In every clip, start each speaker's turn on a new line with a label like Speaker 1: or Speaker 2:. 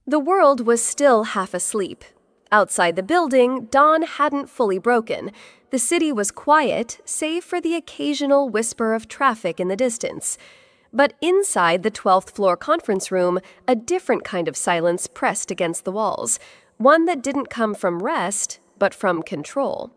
Speaker 1: The world was still half asleep. Outside the building, dawn hadn't fully broken. The city was quiet, save for the occasional whisper of traffic in the distance. But inside the 12th floor conference room, a different kind of silence pressed against the walls, one that didn't come from rest, but from control.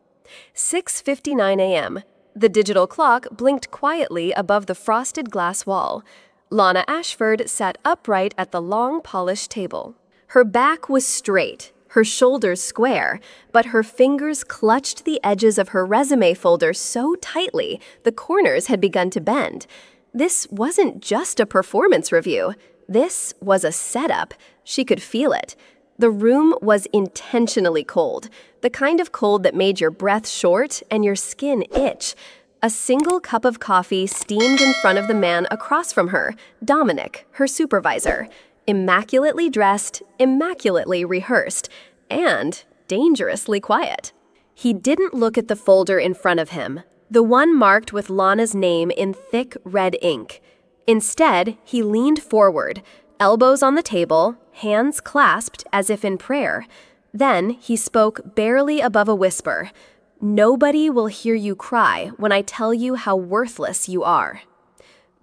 Speaker 1: 6:59 a.m. The digital clock blinked quietly above the frosted glass wall. Lana Ashford sat upright at the long polished table. Her back was straight, her shoulders square, but her fingers clutched the edges of her resume folder so tightly the corners had begun to bend. This wasn't just a performance review. This was a setup. She could feel it. The room was intentionally cold, the kind of cold that made your breath short and your skin itch. A single cup of coffee steamed in front of the man across from her, Dominic, her supervisor. Immaculately dressed, immaculately rehearsed, and dangerously quiet. He didn't look at the folder in front of him, the one marked with Lana's name in thick red ink. Instead, he leaned forward, elbows on the table, hands clasped as if in prayer. Then he spoke barely above a whisper. "Nobody will hear you cry when I tell you how worthless you are."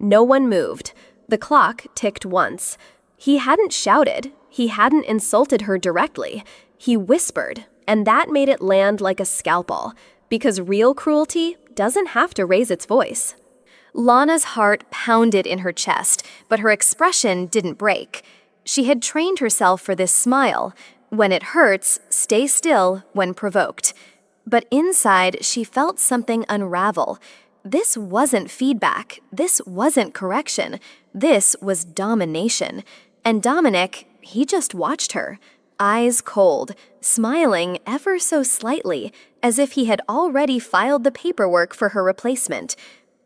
Speaker 1: No one moved. The clock ticked once. He hadn't shouted. He hadn't insulted her directly. He whispered, and that made it land like a scalpel, because real cruelty doesn't have to raise its voice. Lana's heart pounded in her chest, but her expression didn't break. She had trained herself for this smile. When it hurts, stay still when provoked. But inside, she felt something unravel. This wasn't feedback. This wasn't correction. This was domination. And Dominic, he just watched her, eyes cold, smiling ever so slightly, as if he had already filed the paperwork for her replacement.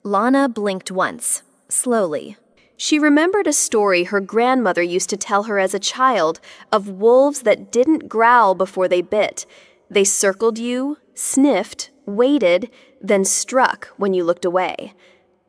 Speaker 1: Lana blinked once, slowly. She remembered a story her grandmother used to tell her as a child of wolves that didn't growl before they bit. They circled you, sniffed, waited, then struck when you looked away.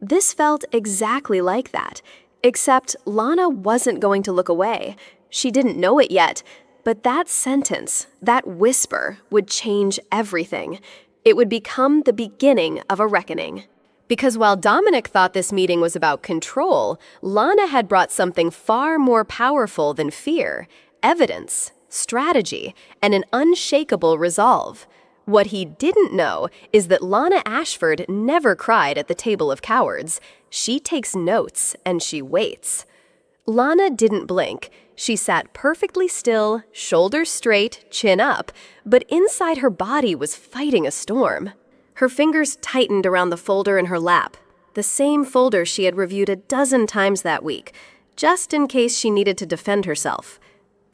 Speaker 1: This felt exactly like that, except Lana wasn't going to look away. She didn't know it yet, but that sentence, that whisper, would change everything. It would become the beginning of a reckoning. Because while Dominic thought this meeting was about control, Lana had brought something far more powerful than fear: evidence, strategy, and an unshakable resolve. What he didn't know is that Lana Ashford never cried at the table of cowards. She takes notes and she waits. Lana didn't blink. She sat perfectly still, shoulders straight, chin up, but inside her body was fighting a storm. Her fingers tightened around the folder in her lap, the same folder she had reviewed a dozen times that week, just in case she needed to defend herself.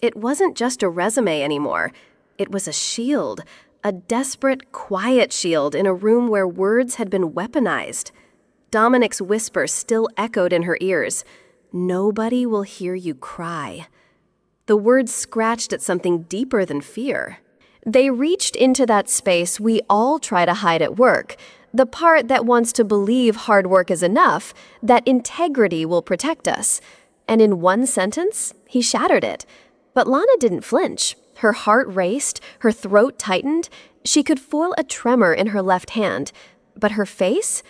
Speaker 1: It wasn't just a resume anymore. It was a shield, a desperate, quiet shield in a room where words had been weaponized. Dominic's whisper still echoed in her ears. "Nobody will hear you cry." The words scratched at something deeper than fear. They reached into that space we all try to hide at work, the part that wants to believe hard work is enough, that integrity will protect us. And in one sentence, he shattered it. But Lana didn't flinch. Her heart raced, her throat tightened. She could feel a tremor in her left hand. But her face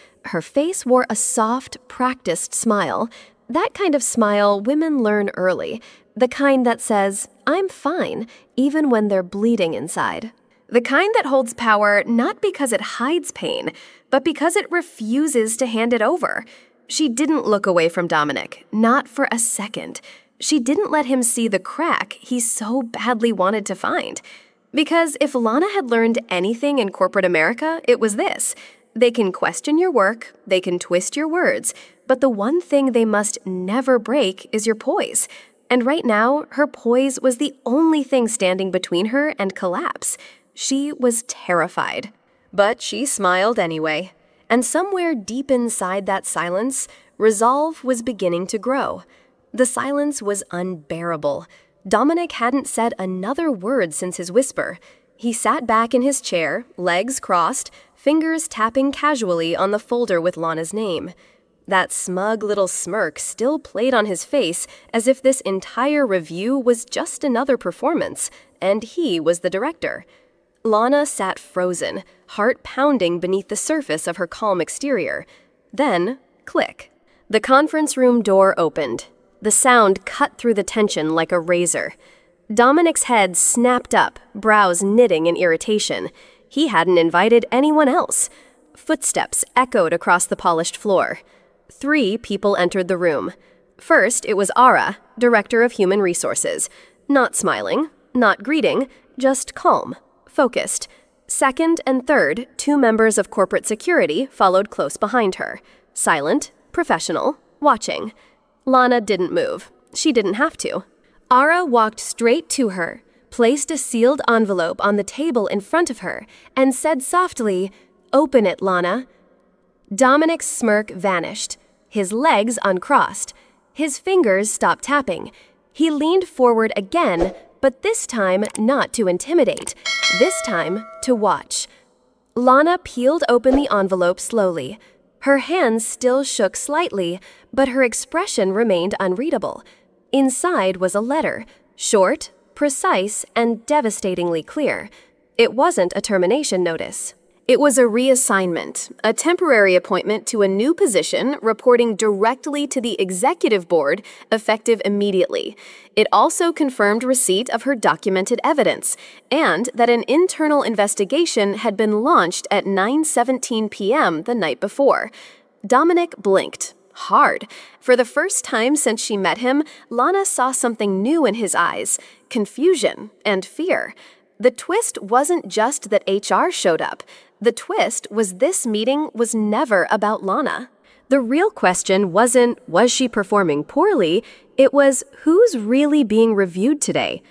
Speaker 1: wore a soft, practiced smile. That kind of smile women learn early. The kind that says, "I'm fine," even when they're bleeding inside. The kind that holds power not because it hides pain, but because it refuses to hand it over. She didn't look away from Dominic, not for a second. She didn't let him see the crack he so badly wanted to find. Because if Lana had learned anything in corporate America, it was this. They can question your work, they can twist your words, but the one thing they must never break is your poise. And right now, her poise was the only thing standing between her and collapse. She was terrified. But she smiled anyway. And somewhere deep inside that silence, resolve was beginning to grow. The silence was unbearable. Dominic hadn't said another word since his whisper. He sat back in his chair, legs crossed, fingers tapping casually on the folder with Lana's name. That smug little smirk still played on his face as if this entire review was just another performance, and he was the director. Lana sat frozen, heart pounding beneath the surface of her calm exterior. Then, click. The conference room door opened. The sound cut through the tension like a razor. Dominic's head snapped up, brows knitting in irritation. He hadn't invited anyone else. Footsteps echoed across the polished floor. 3 people entered the room. First, it was Ara, Director of Human Resources. Not smiling, not greeting, just calm, focused. Second and third, 2 members of corporate security followed close behind her. Silent, professional, watching. Lana didn't move. She didn't have to. Ara walked straight to her, placed a sealed envelope on the table in front of her, and said softly, "Open it, Lana." Dominic's smirk vanished. His legs uncrossed. His fingers stopped tapping. He leaned forward again, but this time not to intimidate. This time to watch. Lana peeled open the envelope slowly. Her hands still shook slightly, but her expression remained unreadable. Inside was a letter, short, precise, and devastatingly clear. It wasn't a termination notice. It was a reassignment, a temporary appointment to a new position reporting directly to the executive board, effective immediately. It also confirmed receipt of her documented evidence, and that an internal investigation had been launched at 9:17 p.m. the night before. Dominic blinked. Hard. For the first time since she met him, Lana saw something new in his eyes, confusion and fear. The twist wasn't just that HR showed up. The twist was this meeting was never about Lana. The real question wasn't, was she performing poorly? It was, who's really being reviewed today?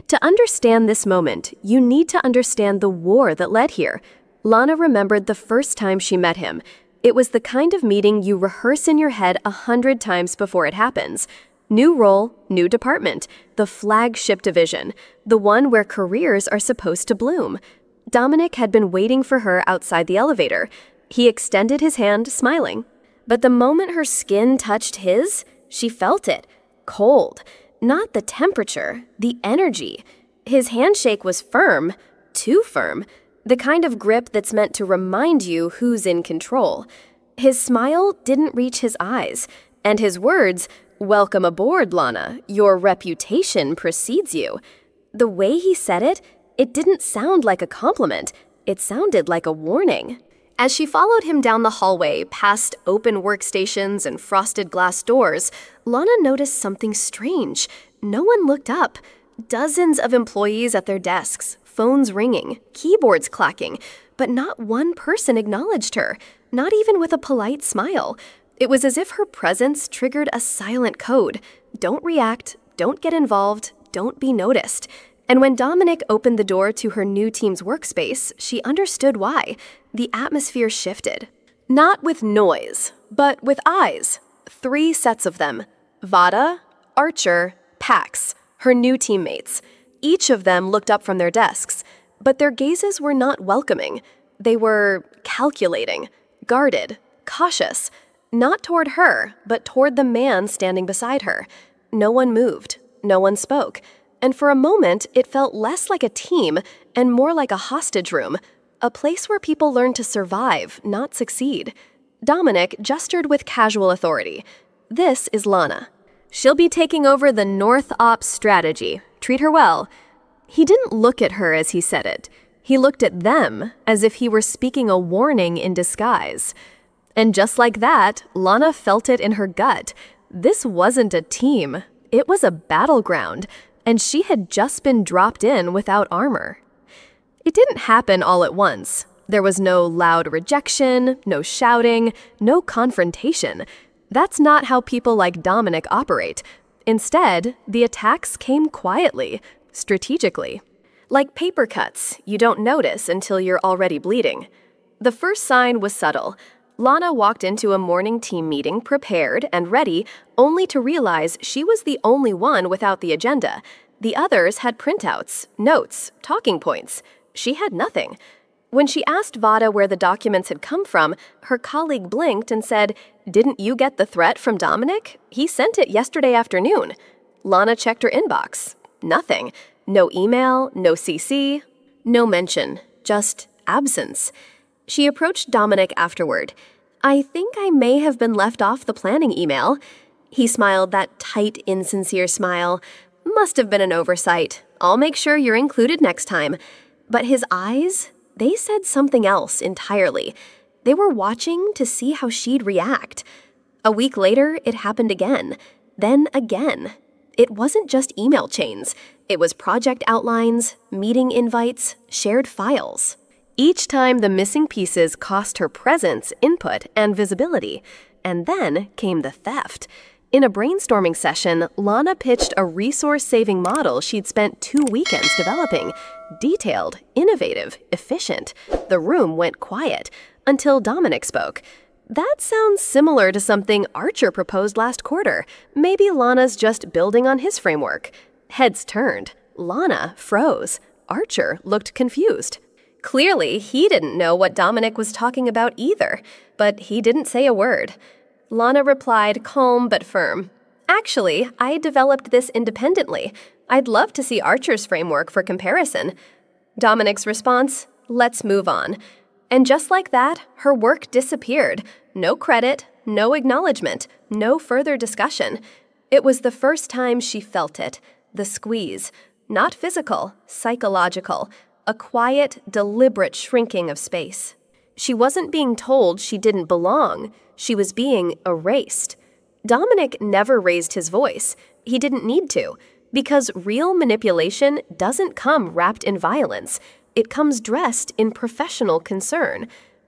Speaker 1: To understand this moment, you need to understand the war that led here. Lana remembered the first time she met him. It was the kind of meeting you rehearse in your head 100 times before it happens. New role, new department, the flagship division, the one where careers are supposed to bloom. Dominic had been waiting for her outside the elevator. He extended his hand, smiling. But the moment her skin touched his, she felt it. Cold. Not the temperature, the energy. His handshake was firm, too firm. The kind of grip that's meant to remind you who's in control. His smile didn't reach his eyes, and his words, "Welcome aboard, Lana. Your reputation precedes you." The way he said it, it didn't sound like a compliment. It sounded like a warning. As she followed him down the hallway, past open workstations and frosted glass doors, Lana noticed something strange. No one looked up. Dozens of employees at their desks, phones ringing, keyboards clacking, but not one person acknowledged her, not even with a polite smile. It was as if her presence triggered a silent code. Don't react, don't get involved, don't be noticed. And when Dominic opened the door to her new team's workspace, she understood why. The atmosphere shifted. Not with noise, but with eyes. 3 sets of them. Vada, Archer, Pax, her new teammates. Each of them looked up from their desks, but their gazes were not welcoming. They were calculating, guarded, cautious. Not toward her, but toward the man standing beside her. No one moved. No one spoke. And for a moment, it felt less like a team and more like a hostage room, a place where people learn to survive, not succeed. Dominic gestured with casual authority. This is Lana. She'll be taking over the North Ops strategy. Treat her well. He didn't look at her as he said it. He looked at them as if he were speaking a warning in disguise. And just like that, Lana felt it in her gut. This wasn't a team. It was a battleground, and she had just been dropped in without armor. It didn't happen all at once. There was no loud rejection, no shouting, no confrontation. That's not how people like Dominic operate. Instead, the attacks came quietly, strategically. Like paper cuts, you don't notice until you're already bleeding. The first sign was subtle. Lana walked into a morning team meeting prepared and ready, only to realize she was the only one without the agenda. The others had printouts, notes, talking points. She had nothing. When she asked Vada where the documents had come from, her colleague blinked and said, "Didn't you get the threat from Dominic? He sent it yesterday afternoon." Lana checked her inbox. Nothing. No email, no CC, no mention, just absence. She approached Dominic afterward. "I think I may have been left off the planning email." He smiled that tight, insincere smile. "Must have been an oversight. I'll make sure you're included next time." But his eyes, they said something else entirely. They were watching to see how she'd react. A week later, it happened again. Then again. It wasn't just email chains. It was project outlines, meeting invites, shared files. Each time the missing pieces cost her presence, input, and visibility. And then came the theft. In a brainstorming session, Lana pitched a resource-saving model she'd spent 2 weekends developing. Detailed, innovative, efficient. The room went quiet until Dominic spoke. "That sounds similar to something Archer proposed last quarter. Maybe Lana's just building on his framework." Heads turned. Lana froze. Archer looked confused. Clearly, he didn't know what Dominic was talking about either, but he didn't say a word. Lana replied, calm but firm. "Actually, I developed this independently. I'd love to see Archer's framework for comparison." Dominic's response, "Let's move on." And just like that, her work disappeared. No credit, no acknowledgement, no further discussion. It was the first time she felt it, the squeeze. Not physical, psychological. A quiet, deliberate shrinking of space. She wasn't being told she didn't belong. She was being erased. Dominic never raised his voice. He didn't need to, because real manipulation doesn't come wrapped in violence. It comes dressed in professional concern.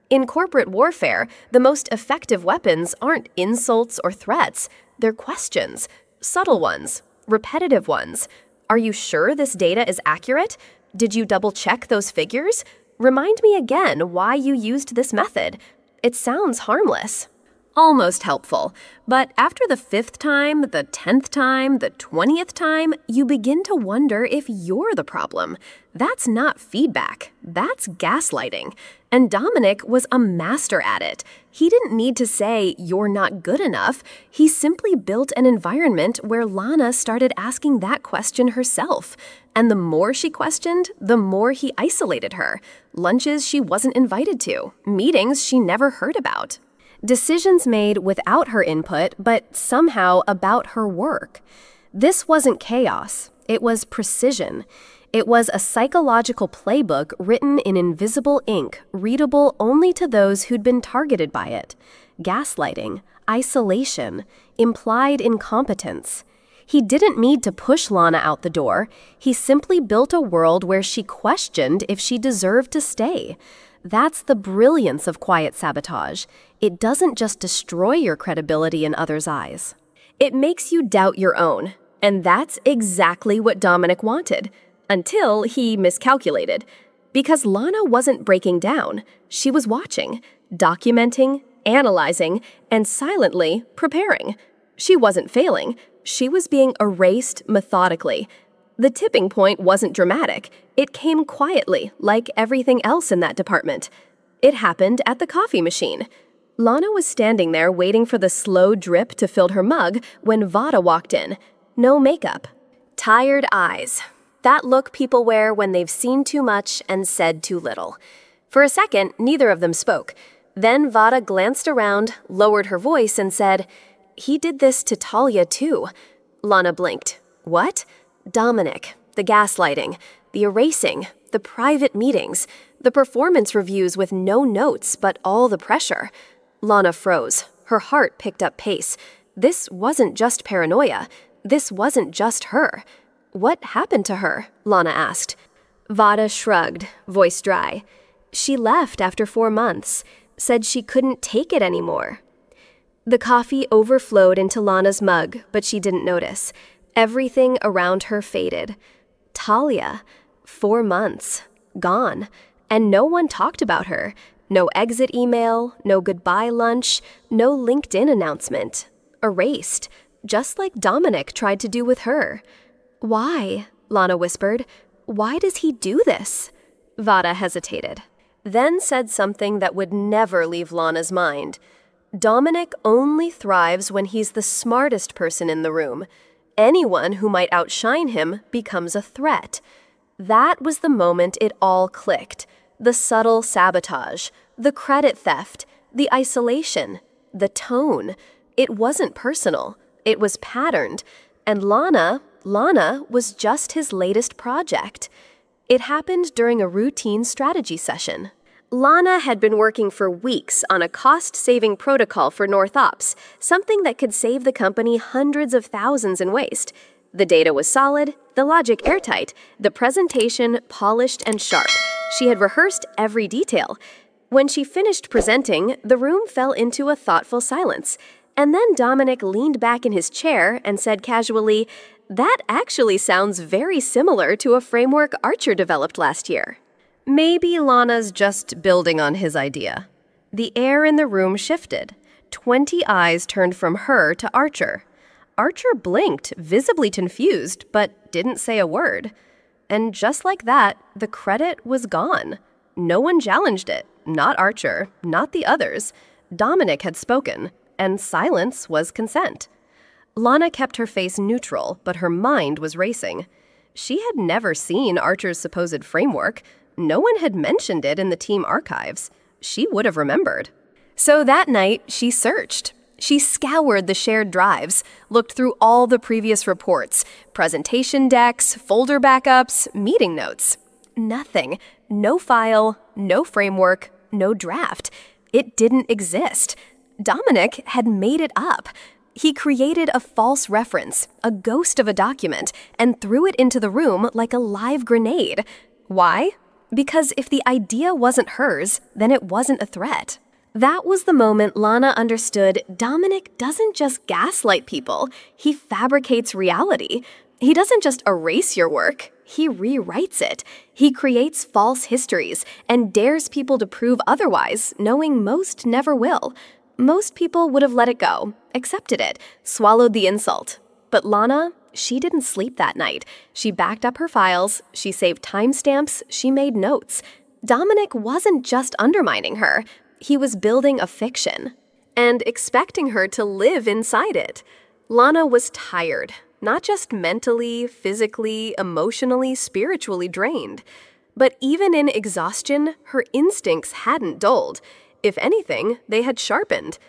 Speaker 1: In corporate warfare, the most effective weapons aren't insults or threats. They're questions. Subtle ones. Repetitive ones. "Are you sure this data is accurate? Did you double-check those figures? Remind me again why you used this method." It sounds harmless. Almost helpful. But after the 5th time, the 10th time, the 20th time, you begin to wonder if you're the problem. That's not feedback. That's gaslighting. And Dominic was a master at it. He didn't need to say, "You're not good enough." He simply built an environment where Lana started asking that question herself. And the more she questioned, the more he isolated her. Lunches she wasn't invited to. Meetings she never heard about. Decisions made without her input, but somehow about her work. This wasn't chaos. It was precision. It was a psychological playbook written in invisible ink, readable only to those who'd been targeted by it. Gaslighting, isolation, implied incompetence. He didn't need to push Lana out the door. He simply built a world where she questioned if she deserved to stay. That's the brilliance of quiet sabotage. It doesn't just destroy your credibility in others' eyes. It makes you doubt your own. And that's exactly what Dominic wanted. Until he miscalculated. Because Lana wasn't breaking down. She was watching, documenting, analyzing, and silently preparing. She wasn't failing. She was being erased methodically. The tipping point wasn't dramatic. It came quietly, like everything else in that department. It happened at the coffee machine. Lana was standing there waiting for the slow drip to fill her mug when Vada walked in. No makeup. Tired eyes. That look people wear when they've seen too much and said too little. For a second, neither of them spoke. Then Vada glanced around, lowered her voice, and said, "He did this to Talia, too." Lana blinked. What? Dominic. The gaslighting. The erasing. The private meetings. The performance reviews with no notes but all the pressure. Lana froze. Her heart picked up pace. This wasn't just paranoia. This wasn't just her. "What happened to her?" Lana asked. Vada shrugged, voice dry. "She left after 4 months. Said she couldn't take it anymore." The coffee overflowed into Lana's mug, but she didn't notice. Everything around her faded. Talia. 4 months. Gone. And no one talked about her. No exit email, no goodbye lunch, no LinkedIn announcement. Erased. Just like Dominic tried to do with her. "Why?" Lana whispered. "Why does he do this?" Vada hesitated. then said something that would never leave Lana's mind. Dominic only thrives when he's the smartest person in the room. Anyone who might outshine him becomes a threat. That was the moment it all clicked. The subtle sabotage, the credit theft, the isolation, the tone. It wasn't personal. It was patterned. And Lana was just his latest project. It happened during a routine strategy session. Lana had been working for weeks on a cost-saving protocol for North Ops, something that could save the company hundreds of thousands in waste. The data was solid, the logic airtight, the presentation polished and sharp. She had rehearsed every detail. When she finished presenting, the room fell into a thoughtful silence. And then Dominic leaned back in his chair and said casually, "That actually sounds very similar to a framework Archer developed last year." Maybe Lana's just building on his idea. The air in the room shifted. 20 eyes turned from her to Archer. Archer blinked, visibly confused, but didn't say a word. And just like that, the credit was gone. No one challenged it. Not Archer, not the others. Dominic had spoken, and silence was consent. Lana kept her face neutral, but her mind was racing. She had never seen Archer's supposed framework. No one had mentioned it in the team archives. She would have remembered. So that night, she searched. She scoured the shared drives, looked through all the previous reports, presentation decks, folder backups, meeting notes. Nothing. No file, no framework, no draft. It didn't exist. Dominic had made it up. He created a false reference, a ghost of a document, and threw it into the room like a live grenade. Why? Because if the idea wasn't hers, then it wasn't a threat. That was the moment Lana understood Dominic doesn't just gaslight people, he fabricates reality. He doesn't just erase your work, he rewrites it. He creates false histories and dares people to prove otherwise, knowing most never will. Most people would have let it go, accepted it, swallowed the insult. But Lana, she didn't sleep that night. She backed up her files, she saved timestamps, she made notes. Dominic wasn't just undermining her. He was building a fiction and expecting her to live inside it. Lana was tired, not just mentally, physically, emotionally, spiritually drained. But even in exhaustion, her instincts hadn't dulled. If anything, they had sharpened.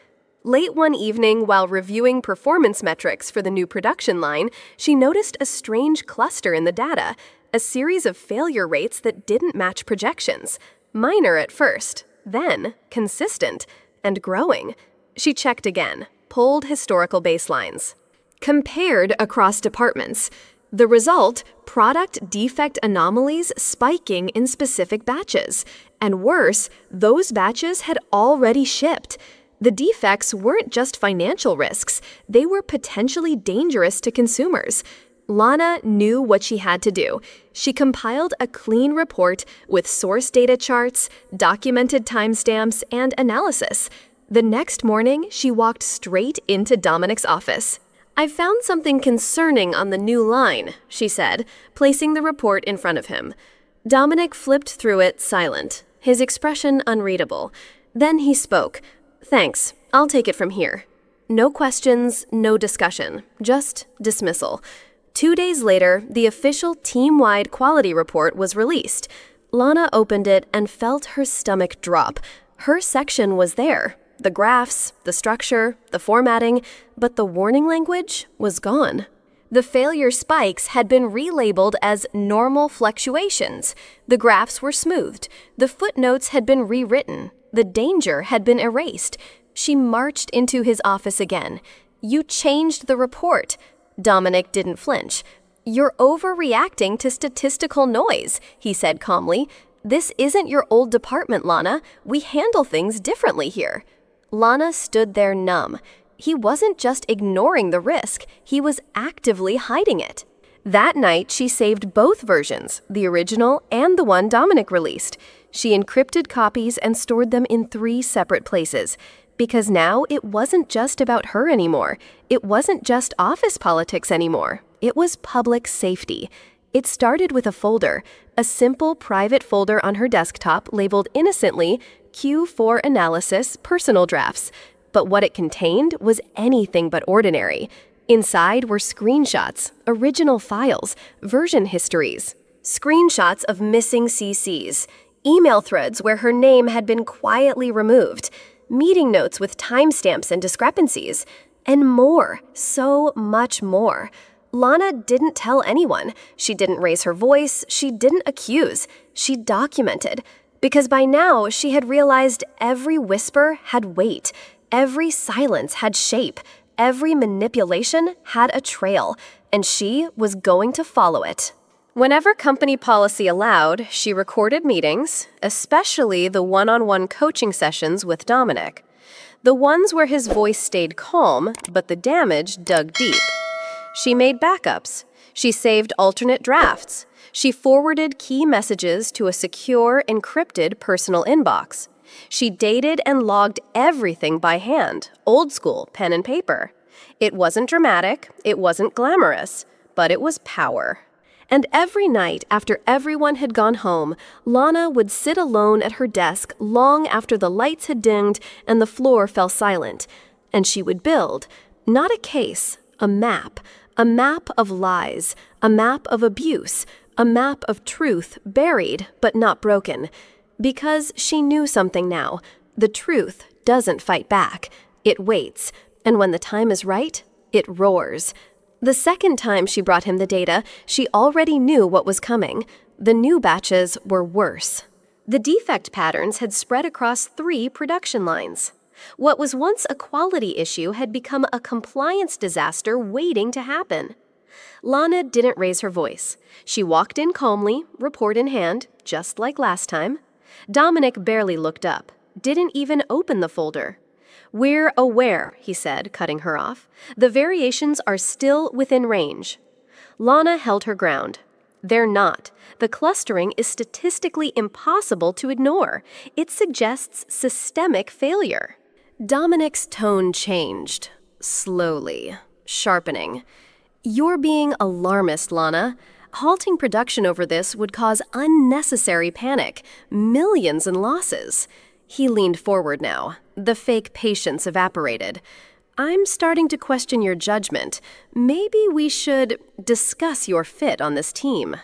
Speaker 1: Late one evening, while reviewing performance metrics for the new production line, she noticed a strange cluster in the data, a series of failure rates that didn't match projections. Minor at first, then consistent, and growing. She checked again, pulled historical baselines. Compared across departments. The result, product defect anomalies spiking in specific batches. And worse, those batches had already shipped. The defects weren't just financial risks, they were potentially dangerous to consumers. Lana knew what she had to do. She compiled a clean report with source data charts, documented timestamps, and analysis. The next morning, she walked straight into Dominic's office. "I found something concerning on the new line," she said, placing the report in front of him. Dominic flipped through it silent, his expression unreadable. Then he spoke. "Thanks, I'll take it from here." No questions, no discussion, just dismissal. 2 days later, the official team-wide quality report was released. Lana opened it and felt her stomach drop. Her section was there. The graphs, the structure, the formatting, but the warning language was gone. The failure spikes had been relabeled as normal fluctuations. The graphs were smoothed. The footnotes had been rewritten. The danger had been erased. She marched into his office again. "You changed the report." Dominic didn't flinch. "You're overreacting to statistical noise," he said calmly. "This isn't your old department, Lana. We handle things differently here." Lana stood there numb. He wasn't just ignoring the risk, he was actively hiding it. That night, she saved both versions, the original and the one Dominic released. She encrypted copies and stored them in 3 separate places. Because now it wasn't just about her anymore. It wasn't just office politics anymore. It was public safety. It started with a folder, a simple private folder on her desktop labeled innocently Q4 Analysis Personal Drafts. But what it contained was anything but ordinary. Inside were screenshots, original files, version histories, screenshots of missing CCs, email threads where her name had been quietly removed, meeting notes with timestamps and discrepancies, and more, so much more. Lana didn't tell anyone. She didn't raise her voice. She didn't accuse. She documented. Because by now, she had realized every whisper had weight. Every silence had shape. Every manipulation had a trail. And she was going to follow it. Whenever company policy allowed, she recorded meetings, especially the one-on-one coaching sessions with Dominic. The ones where his voice stayed calm, but the damage dug deep. She made backups. She saved alternate drafts. She forwarded key messages to a secure, encrypted personal inbox. She dated and logged everything by hand, old school, pen and paper. It wasn't dramatic, it wasn't glamorous, but it was power. And every night after everyone had gone home, Lana would sit alone at her desk long after the lights had dinged and the floor fell silent. And she would build, not a case, a map of lies, a map of abuse, a map of truth buried but not broken. Because she knew something now. The truth doesn't fight back. It waits. And when the time is right, it roars. The second time she brought him the data, she already knew what was coming. The new batches were worse. The defect patterns had spread across 3 production lines. What was once a quality issue had become a compliance disaster waiting to happen. Lana didn't raise her voice. She walked in calmly, report in hand, just like last time. Dominic barely looked up, didn't even open the folder. "We're aware," he said, cutting her off. "The variations are still within range." Lana held her ground. "They're not. The clustering is statistically impossible to ignore. It suggests systemic failure." Dominic's tone changed, slowly, sharpening. "You're being alarmist, Lana. Halting production over this would cause unnecessary panic, millions in losses." He leaned forward now. The fake patience evaporated. "I'm starting to question your judgment. Maybe we should discuss your fit on this team."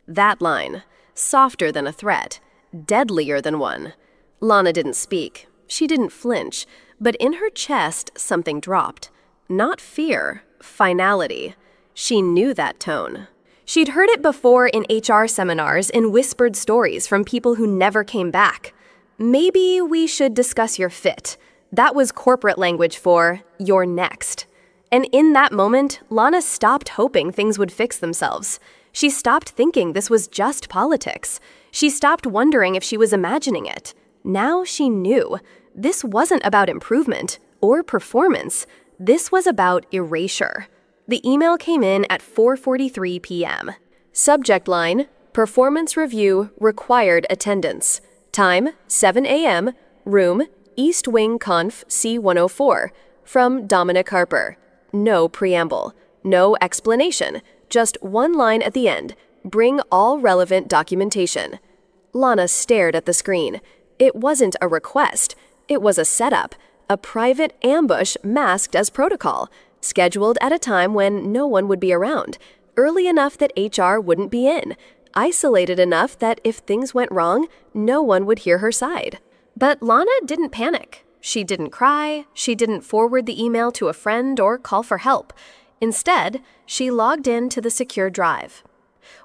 Speaker 1: That line, softer than a threat, deadlier than one. Lana didn't speak. She didn't flinch. But in her chest, something dropped. Not fear, finality. She knew that tone. She'd heard it before in HR seminars in whispered stories from people who never came back. "Maybe we should discuss your fit." That was corporate language for "you're next." And in that moment, Lana stopped hoping things would fix themselves. She stopped thinking this was just politics. She stopped wondering if she was imagining it. Now she knew. This wasn't about improvement or performance. This was about erasure. The email came in at 4:43 p.m. Subject line, "Performance Review Required Attendance." Time, 7 a.m. Room, East Wing Conf C104. From Dominic Harper. No preamble. No explanation. Just one line at the end. "Bring all relevant documentation." Lana stared at the screen. It wasn't a request. It was a setup. A private ambush masked as protocol. Scheduled at a time when no one would be around. Early enough that HR wouldn't be in. Isolated enough that if things went wrong, no one would hear her side. But Lana didn't panic. She didn't cry. She didn't forward the email to a friend or call for help. Instead, she logged in to the secure drive.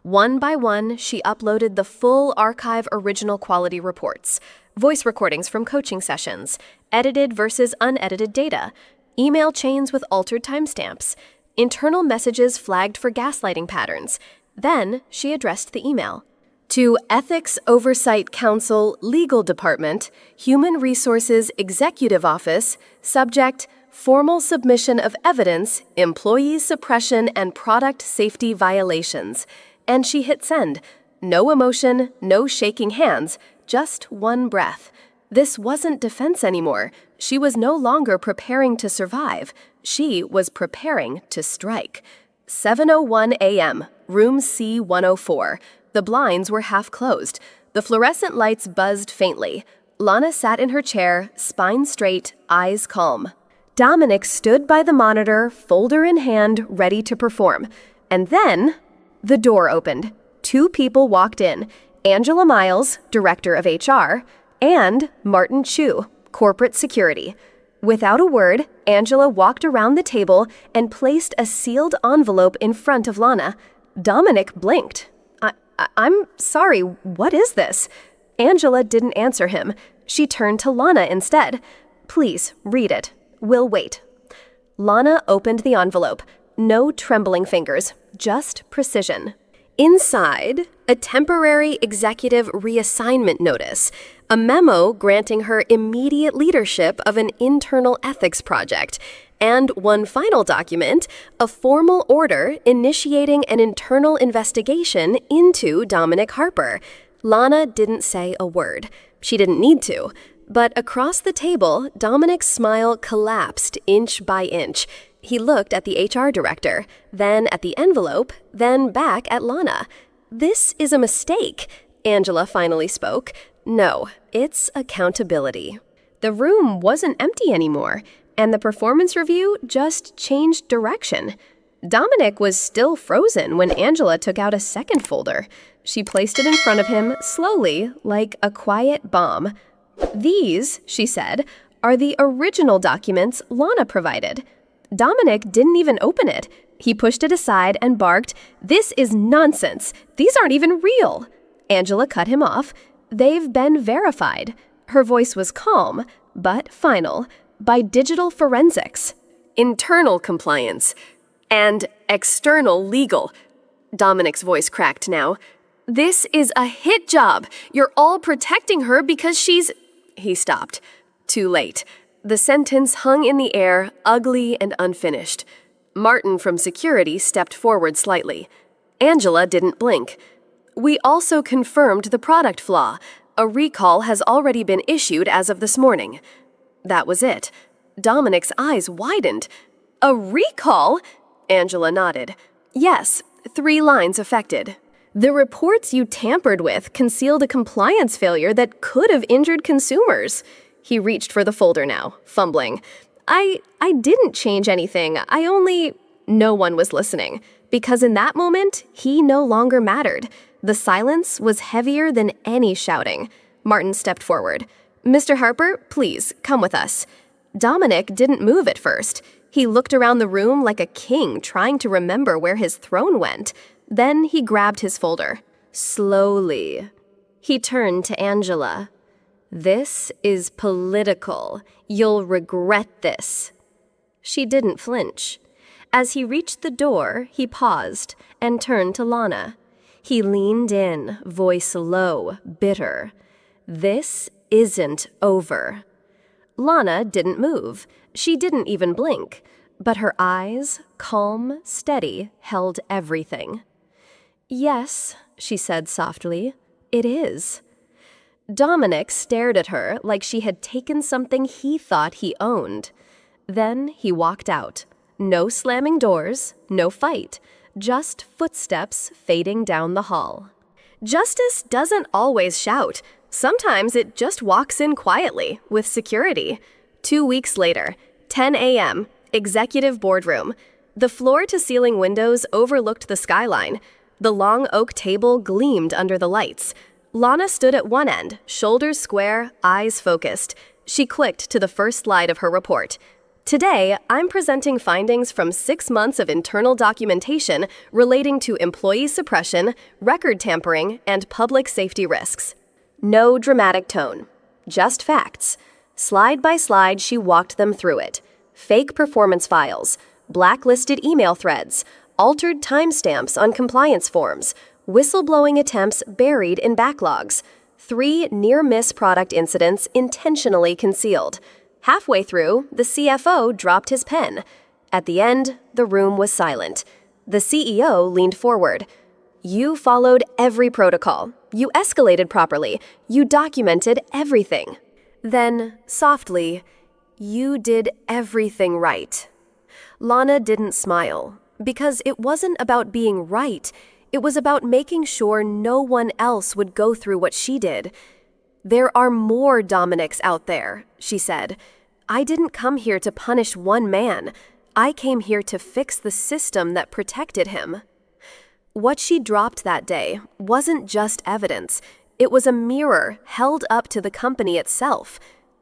Speaker 1: One by one, she uploaded the full archive original quality reports, voice recordings from coaching sessions, edited versus unedited data, email chains with altered timestamps, internal messages flagged for gaslighting patterns. Then she addressed the email. To Ethics Oversight Council, Legal Department, Human Resources Executive Office, subject, Formal Submission of Evidence, Employee Suppression and Product Safety Violations. And she hit send. No emotion, no shaking hands, just one breath. This wasn't defense anymore. She was no longer preparing to survive. She was preparing to strike. 7:01 a.m., room C-104. The blinds were half closed. The fluorescent lights buzzed faintly. Lana sat in her chair, spine straight, eyes calm. Dominic stood by the monitor, folder in hand, ready to perform. And then, the door opened. Two people walked in. Angela Miles, director of HR, and Martin Chu, corporate security. Without a word, Angela walked around the table and placed a sealed envelope in front of Lana. Dominic blinked. I'm sorry, what is this? Angela didn't answer him. She turned to Lana instead. Please, read it. We'll wait. Lana opened the envelope. No trembling fingers, just precision. Inside, a temporary executive reassignment notice, a memo granting her immediate leadership of an internal ethics project, and one final document, a formal order initiating an internal investigation into Dominic Harper. Lana didn't say a word. She didn't need to. But across the table, Dominic's smile collapsed inch by inch. He looked at the HR director, then at the envelope, then back at Lana. This is a mistake, Angela finally spoke. No, it's accountability. The room wasn't empty anymore, and the performance review just changed direction. Dominic was still frozen when Angela took out a second folder. She placed it in front of him slowly, like a quiet bomb. These, she said, are the original documents Lana provided. Dominic didn't even open it. He pushed it aside and barked, "This is nonsense. These aren't even real." Angela cut him off. "They've been verified." Her voice was calm, but final, by digital forensics. Internal compliance. And external legal. Dominic's voice cracked now. "This is a hit job. You're all protecting her because she's—" He stopped. Too late. The sentence hung in the air, ugly and unfinished. Martin from security stepped forward slightly. Angela didn't blink. "We also confirmed the product flaw. A recall has already been issued as of this morning." That was it. Dominic's eyes widened. "A recall?" Angela nodded. "Yes, 3 lines affected. The reports you tampered with concealed a compliance failure that could have injured consumers." He reached for the folder now, fumbling. I didn't change anything. No one was listening, because in that moment, he no longer mattered. The silence was heavier than any shouting. Martin stepped forward. "Mr. Harper, please, come with us." Dominic didn't move at first. He looked around the room like a king trying to remember where his throne went. Then he grabbed his folder. Slowly. He turned to Angela. "This is political. You'll regret this." She didn't flinch. As he reached the door, he paused and turned to Lana. He leaned in, voice low, bitter. "This isn't over." Lana didn't move. She didn't even blink. But her eyes, calm, steady, held everything. "Yes," she said softly, "it is." Dominic stared at her like she had taken something he thought he owned. Then he walked out. No slamming doors, no fight, just footsteps fading down the hall. Justice doesn't always shout. Sometimes it just walks in quietly, with security. 2 weeks later, 10 a.m., executive boardroom. The floor-to-ceiling windows overlooked the skyline. The long oak table gleamed under the lights. Lana stood at one end, shoulders square, eyes focused. She clicked to the first slide of her report. "Today, I'm presenting findings from 6 months of internal documentation relating to employee suppression, record tampering, and public safety risks." No dramatic tone, just facts. Slide by slide, she walked them through it. Fake performance files, blacklisted email threads, altered timestamps on compliance forms, whistleblowing attempts buried in backlogs, 3 near-miss product incidents intentionally concealed. Halfway through, the CFO dropped his pen. At the end, the room was silent. The CEO leaned forward. "You followed every protocol. You escalated properly. You documented everything." Then, softly, "You did everything right." Lana didn't smile. Because it wasn't about being right, it was about making sure no one else would go through what she did. "There are more Dominics out there," she said. "I didn't come here to punish one man. I came here to fix the system that protected him." What she dropped that day wasn't just evidence. It was a mirror held up to the company itself.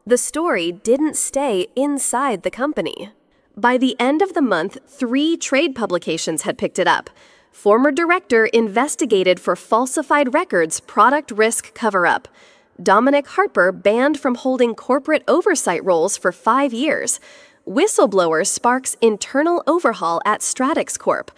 Speaker 1: The story didn't stay inside the company. By the end of the month, 3 trade publications had picked it up. Former director investigated for falsified records, product risk cover-up. Dominic Harper banned from holding corporate oversight roles for 5 years. Whistleblower sparks internal overhaul at Stratix Corp.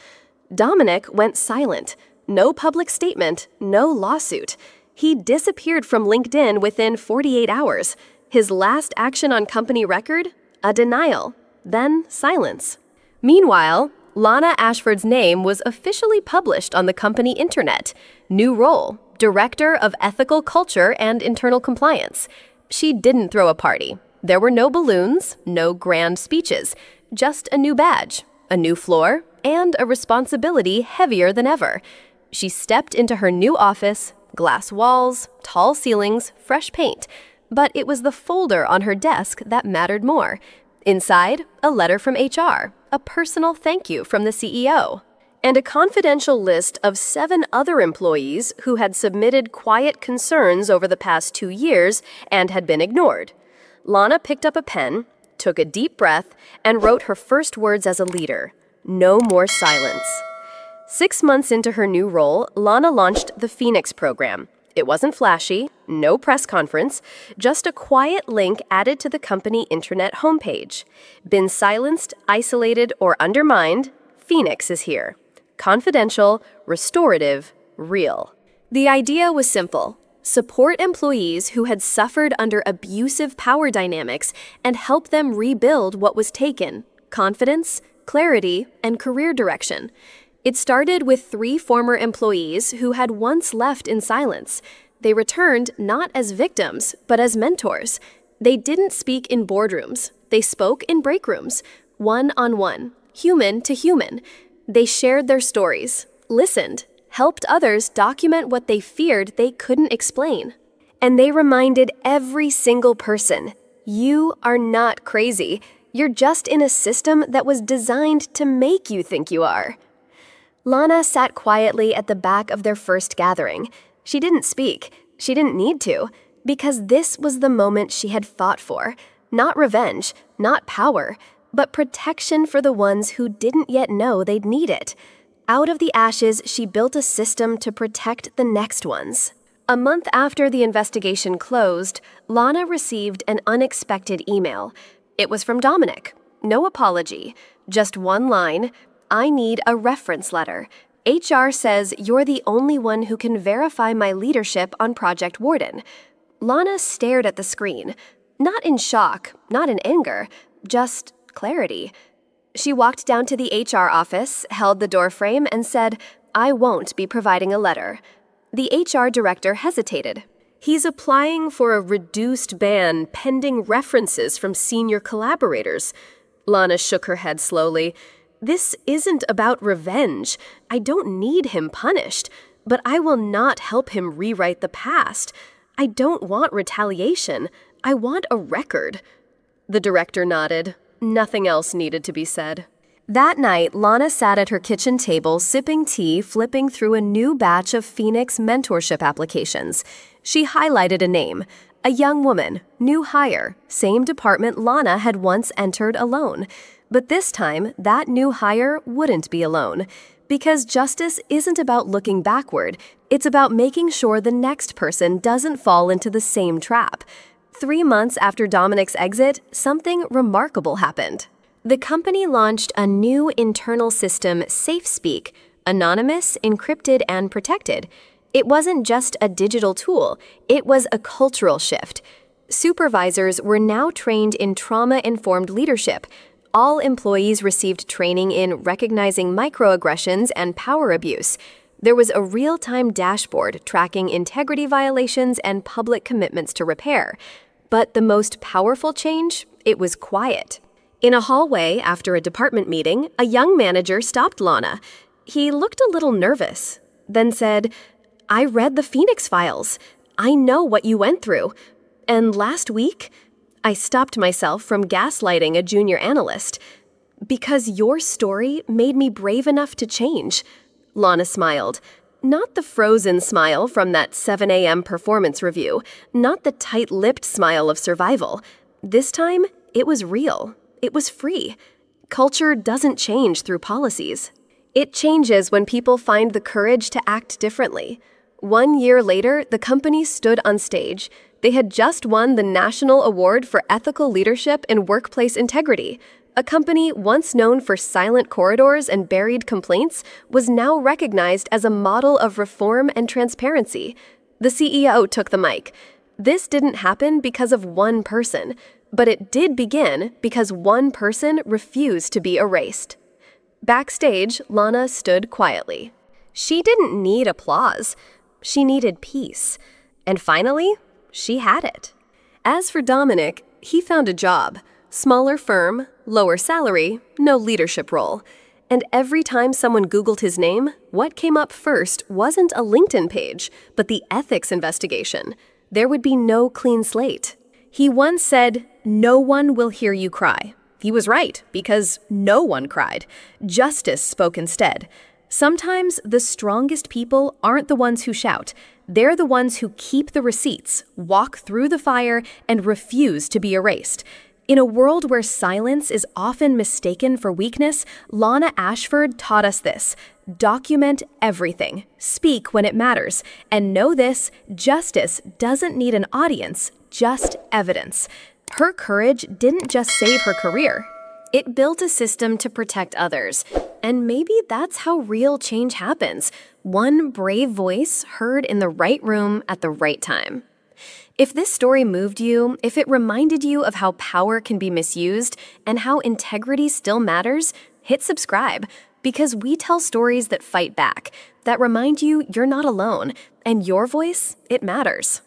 Speaker 1: Dominic went silent. No public statement, no lawsuit. He disappeared from LinkedIn within 48 hours. His last action on company record? A denial. Then silence. Meanwhile, Lana Ashford's name was officially published on the company internet. New role, Director of Ethical Culture and Internal Compliance. She didn't throw a party. There were no balloons, no grand speeches, just a new badge, a new floor, and a responsibility heavier than ever. She stepped into her new office, glass walls, tall ceilings, fresh paint. But it was the folder on her desk that mattered more. Inside, a letter from HR, a personal thank you from the CEO, and a confidential list of 7 other employees who had submitted quiet concerns over the past 2 years and had been ignored. Lana picked up a pen, took a deep breath, and wrote her first words as a leader: "No more silence." 6 months into her new role, Lana launched the Phoenix program. It wasn't flashy, no press conference, just a quiet link added to the company intranet homepage. Been silenced, isolated, or undermined? Phoenix is here. Confidential, restorative, real. The idea was simple. Support employees who had suffered under abusive power dynamics and help them rebuild what was taken: confidence, clarity, and career direction. It started with 3 former employees who had once left in silence. They returned not as victims, but as mentors. They didn't speak in boardrooms. They spoke in break rooms, one-on-one, human to human. They shared their stories, listened, helped others document what they feared they couldn't explain. And they reminded every single person, you are not crazy. You're just in a system that was designed to make you think you are. Lana sat quietly at the back of their first gathering. She didn't speak. She didn't need to, because this was the moment she had fought for. Not revenge, not power, but protection for the ones who didn't yet know they'd need it. Out of the ashes, she built a system to protect the next ones. A month after the investigation closed, Lana received an unexpected email. It was from Dominic. No apology, just one line: "I need a reference letter. HR says you're the only one who can verify my leadership on Project Warden." Lana stared at the screen, not in shock, not in anger, just clarity. She walked down to the HR office, held the doorframe, and said, "I won't be providing a letter." The HR director hesitated. "He's applying for a reduced ban pending references from senior collaborators." Lana shook her head slowly. "This isn't about revenge. I don't need him punished, but I will not help him rewrite the past. I don't want retaliation. I want a record." The director nodded. Nothing else needed to be said. That night, Lana sat at her kitchen table, sipping tea, flipping through a new batch of Phoenix mentorship applications. She highlighted a name, a young woman, new hire, same department Lana had once entered alone. But this time, that new hire wouldn't be alone. Because justice isn't about looking backward, it's about making sure the next person doesn't fall into the same trap. 3 months after Dominic's exit, something remarkable happened. The company launched a new internal system, SafeSpeak, anonymous, encrypted, and protected. It wasn't just a digital tool, it was a cultural shift. Supervisors were now trained in trauma-informed leadership. All employees received training in recognizing microaggressions and power abuse. There was a real-time dashboard tracking integrity violations and public commitments to repair. But the most powerful change? It was quiet. In a hallway after a department meeting, a young manager stopped Lana. He looked a little nervous, then said, "I read the Phoenix files. I know what you went through. And last week, I stopped myself from gaslighting a junior analyst. Because your story made me brave enough to change." Lana smiled. Not the frozen smile from that 7 a.m. performance review, not the tight-lipped smile of survival. This time, it was real. It was free. Culture doesn't change through policies. It changes when people find the courage to act differently. 1 year later, the company stood on stage. They had just won the National Award for Ethical Leadership and Workplace Integrity. A company once known for silent corridors and buried complaints was now recognized as a model of reform and transparency. The CEO took the mic. This didn't happen because of one person, but it did begin because one person refused to be erased. Backstage, Lana stood quietly. She didn't need applause. She needed peace. And finally, she had it. As for Dominic, he found a job. Smaller firm, lower salary, no leadership role. And every time someone Googled his name, what came up first wasn't a LinkedIn page, but the ethics investigation. There would be no clean slate. He once said, "No one will hear you cry." He was right, because no one cried. Justice spoke instead. Sometimes the strongest people aren't the ones who shout. They're the ones who keep the receipts, walk through the fire, and refuse to be erased. In a world where silence is often mistaken for weakness, Lana Ashford taught us this. Document everything, speak when it matters, and know this, justice doesn't need an audience, just evidence. Her courage didn't just save her career. It built a system to protect others. And maybe that's how real change happens. One brave voice heard in the right room at the right time. If this story moved you, if it reminded you of how power can be misused and how integrity still matters, hit subscribe, because we tell stories that fight back, that remind you you're not alone, and your voice, it matters.